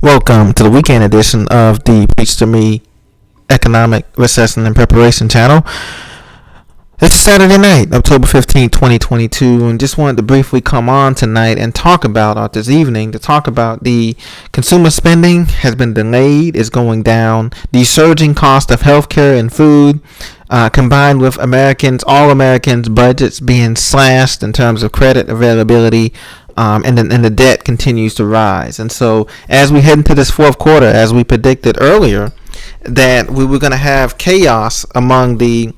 Welcome to the weekend edition of the Preach to Me Economic Recession and Preparation channel. It's Saturday night, October 15th, 2022, and just wanted to briefly come on tonight and talk about, or this evening, to talk about the consumer spending has been delayed, is going down, the surging cost of healthcare and food, combined with all Americans' budgets being slashed in terms of credit availability, and the debt continues to rise. And so as we head into this fourth quarter, as we predicted earlier, that we were going to have chaos among the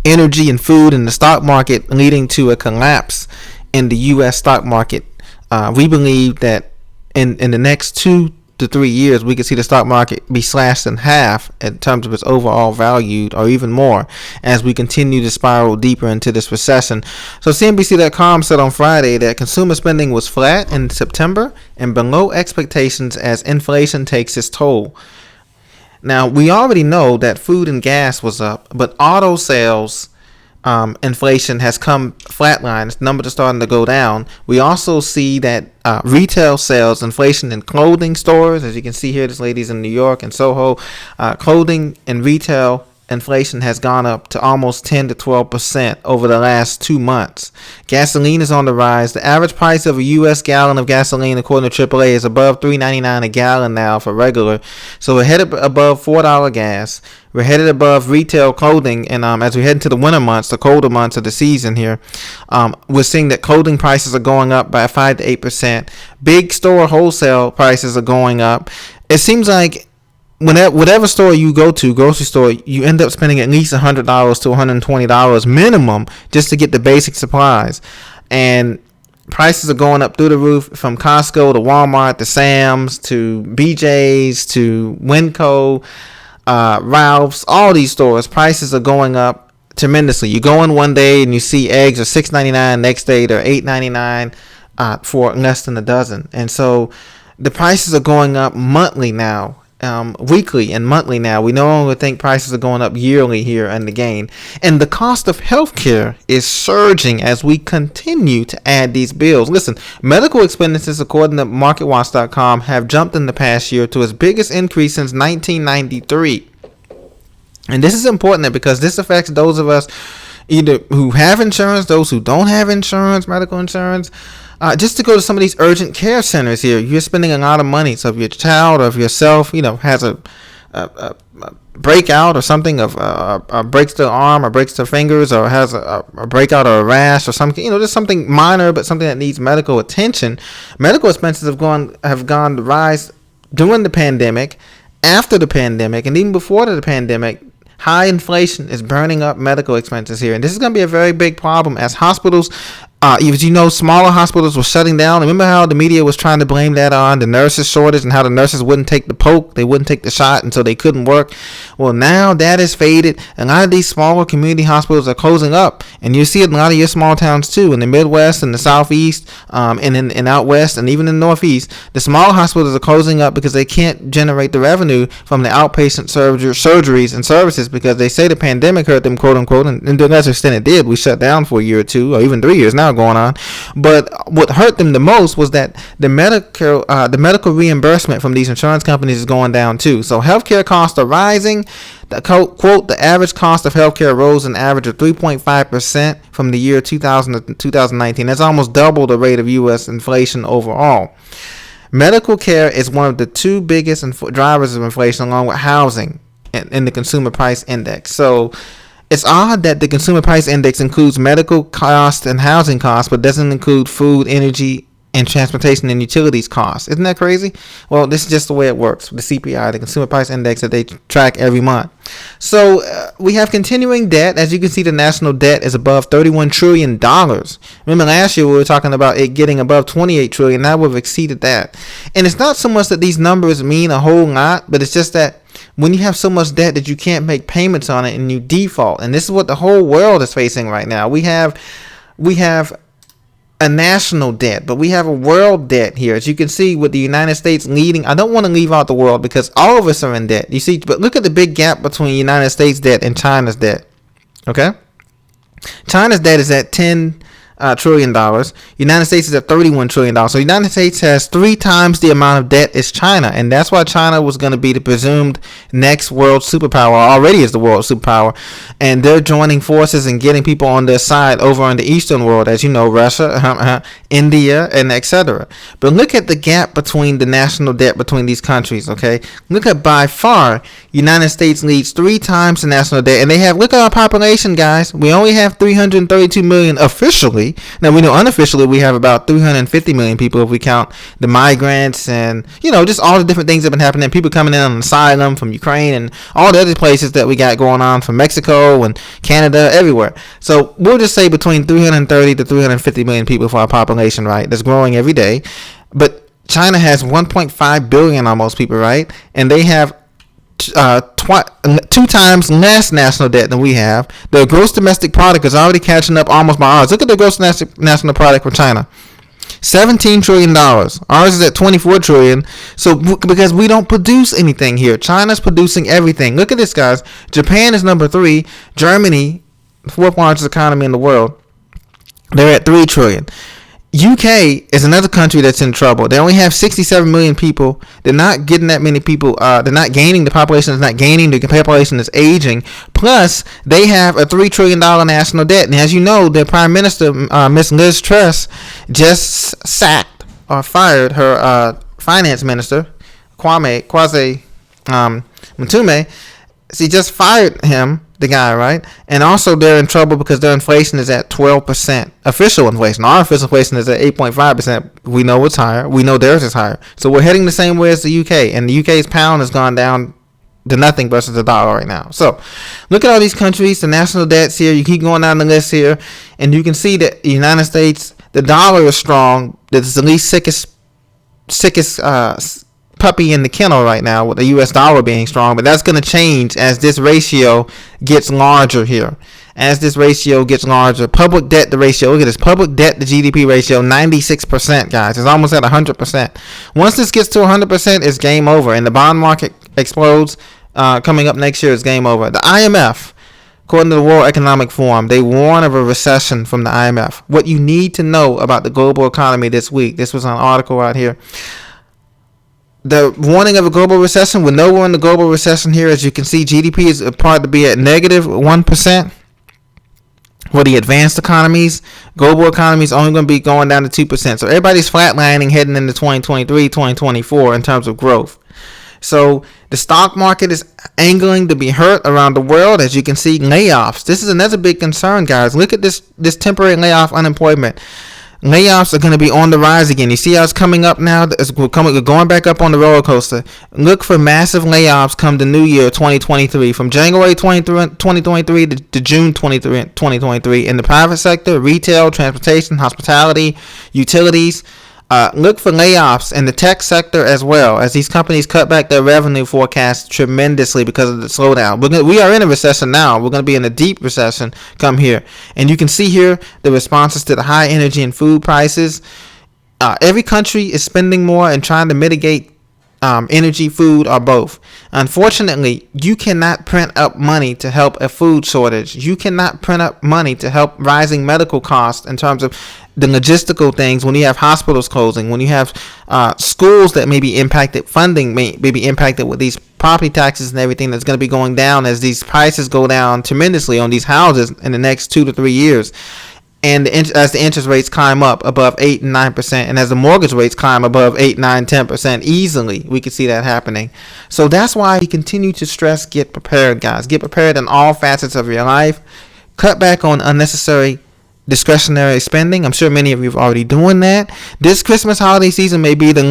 energy and food and the stock market, leading to a collapse in the U.S. stock market. We believe that in the next 2 to 3 years, we could see the stock market be slashed in half in terms of its overall value, or even more, as we continue to spiral deeper into this recession. So CNBC.com said on Friday that consumer spending was flat in September and below expectations as inflation takes its toll. Now, we already know that food and gas was up, but auto sales inflation has come flatline. Numbers are starting to go down. We also see that retail sales inflation in clothing stores, as you can see here, this lady's in New York and Soho, clothing and retail inflation has gone up to almost 10 to 12% over the last 2 months. Gasoline is on the rise. The average price of a U.S. gallon of gasoline, according to AAA, is above $3.99 a gallon now for regular. So we're headed above $4 gas. We're headed above retail clothing, and as we head into the winter months, the colder months of the season here, we're seeing that clothing prices are going up by 5 to 8%. Big store wholesale prices are going up. It seems like whatever store you go to, grocery store, you end up spending at least $100 to $120 minimum just to get the basic supplies. And prices are going up through the roof, from Costco to Walmart to Sam's to BJ's to Winco, Ralph's, all these stores. Prices are going up tremendously. You go in one day and you see eggs are $6.99, next day they're $8.99 for less than a dozen. And so the prices are going up monthly now. Weekly and monthly now. We no longer think prices are going up yearly here in the gain. And the cost of healthcare is surging as we continue to add these bills. Listen, medical expenses, according to MarketWatch.com, have jumped in the past year to its biggest increase since 1993. And this is important because this affects those of us either who have insurance, those who don't have insurance, medical insurance. Just to go to some of these urgent care centers here, you're spending a lot of money. So if your child or if yourself, has a breakout or something, breaks their arm or breaks their fingers, or has a breakout or a rash or something, just something minor, but something that needs medical attention. Medical expenses have gone to rise during the pandemic, after the pandemic, and even before the pandemic. High inflation is burning up medical expenses here. And this is going to be a very big problem as hospitals, as you know, smaller hospitals were shutting down. Remember how the media was trying to blame that on the nurses shortage and how the nurses wouldn't take the poke, they wouldn't take the shot, and so they couldn't work. Well, now that has faded. A lot of these smaller community hospitals are closing up. And you see it in a lot of your small towns too, in the Midwest and the Southeast, and in out West, and even in the Northeast. The smaller hospitals are closing up because they can't generate the revenue from the outpatient surgeries and services, because they say the pandemic hurt them, quote unquote, and to a lesser extent it did. We shut down for a year or two, or even 3 years now going on. But what hurt them the most was that the medical reimbursement from these insurance companies is going down too. So healthcare costs are rising. Quote, the average cost of healthcare rose an average of 3.5% from the year 2000 to 2019. That's almost double the rate of U.S. inflation overall. Medical care is one of the two biggest drivers of inflation, along with housing in the consumer price index. So it's odd that the consumer price index includes medical costs and housing costs, but doesn't include food, energy, and transportation and utilities costs. Isn't that crazy? Well, this is just the way it works. The CPI, the consumer price index that they track every month. So we have continuing debt. As you can see, the national debt is above $31 trillion. Remember last year we were talking about it getting above $28 trillion. Now we've exceeded that. And it's not so much that these numbers mean a whole lot, but it's just that when you have so much debt that you can't make payments on it and you default. And this is what the whole world is facing right now. We have a national debt, but we have a world debt here. As you can see, with the United States leading, I don't want to leave out the world because all of us are in debt. You see, but look at the big gap between United States debt and China's debt. Okay? China's debt is at 10 trillion dollars. United States is at $31 trillion. So the United States has 3 times the amount of debt as China, and that's why China was going to be the presumed next world superpower. Already is the world superpower, and they're joining forces and getting people on their side over in the Eastern world, as you know, Russia, India, and etc. But look at the gap between the national debt between these countries. Okay, look at by far United States leads 3 times the national debt, and they have, look at our population, guys. We only have 332 million officially. Now we know unofficially we have about 350 million people if we count the migrants and just all the different things that have been happening. People coming in on asylum from Ukraine and all the other places that we got going on from Mexico and Canada, everywhere. So we'll just say between 330 to 350 million people for our population, right? That's growing every day. But China has 1.5 billion almost people, right? And they have 2 times less national debt than we have. Their gross domestic product is already catching up almost by ours. Look at the gross national product for China. $17 trillion. Ours is at $24 trillion. So because we don't produce anything here, China's producing everything. Look at this, guys. Japan is number 3. Germany, the 4th largest economy in the world, they're at $3 trillion. UK is another country that's in trouble. They only have 67 million people. They're not getting that many people. They're not gaining. The population is not gaining. The population is aging. Plus, they have a $3 trillion national debt. And as you know, their Prime Minister, Miss Liz Truss, just sacked or fired her finance minister, Kwasi Mtume. She just fired him, the guy, right? And also they're in trouble because their inflation is at 12%. Official inflation. Our official inflation is at 8.5%. We know it's higher. We know theirs is higher. So we're heading the same way as the UK. And the UK's pound has gone down to nothing versus the dollar right now. So look at all these countries, the national debts here. You keep going down the list here. And you can see that the United States, the dollar is strong. It's the least sickest puppy in the kennel right now, with the US dollar being strong, but that's going to change as this ratio gets larger here. As this ratio gets larger, public debt to ratio, look at this, public debt to GDP ratio, 96%, guys. It's almost at 100%. Once this gets to 100%, it's game over, and the bond market explodes. Coming up next year, it's game over. The IMF, according to the World Economic Forum, they warn of a recession from the IMF. What you need to know about the global economy this week, this was an article right here. The warning of a global recession, we're nowhere in the global recession here. As you can see, GDP is part to be at negative 1%. For the advanced economies, global economy is only going to be going down to 2%. So everybody's flatlining heading into 2023, 2024 in terms of growth. So the stock market is angling to be hurt around the world. As you can see, layoffs. This is another big concern, guys. Look at this temporary layoff unemployment. Layoffs are going to be on the rise again. You see how it's coming up now? It's going back up on the roller coaster. Look for massive layoffs come the new year 2023. From January 2023 to June 2023 in the private sector, retail, transportation, hospitality, utilities. Look for layoffs in the tech sector as well, as these companies cut back their revenue forecasts tremendously because of the slowdown. We are in a recession now. We're going to be in a deep recession come here. And you can see here the responses to the high energy and food prices. Every country is spending more and trying to mitigate energy, food, or both. Unfortunately, you cannot print up money to help a food shortage. You cannot print up money to help rising medical costs in terms of the logistical things, when you have hospitals closing, when you have schools that may be impacted, funding may be impacted with these property taxes and everything that's going to be going down as these prices go down tremendously on these houses in the next 2 to 3 years. And as the interest rates climb up above 8 and 9%, and as the mortgage rates climb above 8, 9, 10% easily, we could see that happening. So that's why we continue to stress, get prepared, guys. Get prepared in all facets of your life. Cut back on unnecessary discretionary spending. I'm sure many of you are already doing that. This Christmas holiday season may be maybe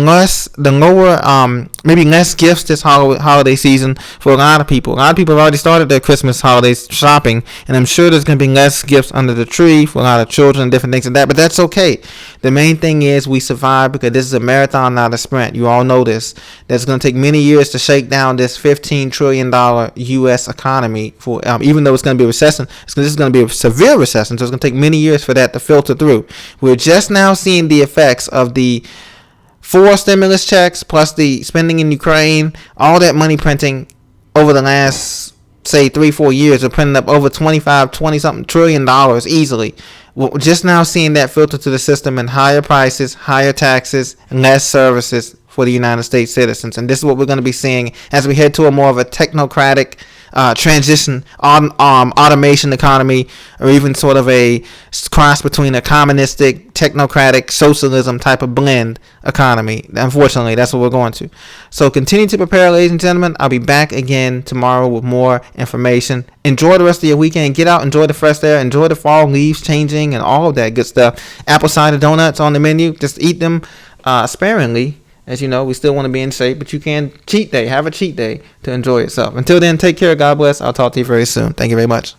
less gifts this holiday season for a lot of people. A lot of people have already started their Christmas holiday shopping, and I'm sure there's going to be less gifts under the tree for a lot of children and different things like that, but that's okay. The main thing is we survive, because this is a marathon, not a sprint. You all know this. That's going to take many years to shake down this $15 trillion U.S. economy. For even though it's going to be a recession, this is going to be a severe recession, so it's going to take many years for that to filter through. We're just now seeing the effects of the 4 stimulus checks plus the spending in Ukraine, all that money printing over the last, say, 3-4 years. We're printing up over $20 something trillion easily. We're just now seeing that filter to the system in higher prices, higher taxes, and less services for the United States citizens. And this is what we're going to be seeing as we head to a more of a technocratic transition on automation economy, or even sort of a cross between a communistic, technocratic, socialism type of blend economy. Unfortunately, that's what we're going to. So continue to prepare, ladies and gentlemen. I'll be back again tomorrow with more information. Enjoy the rest of your weekend. Get out, enjoy the fresh air, enjoy the fall leaves changing and all of that good stuff. Apple cider donuts on the menu. Just eat them sparingly. As you know, we still want to be in shape, but you can cheat day. Have a cheat day to enjoy yourself. Until then, take care. God bless. I'll talk to you very soon. Thank you very much.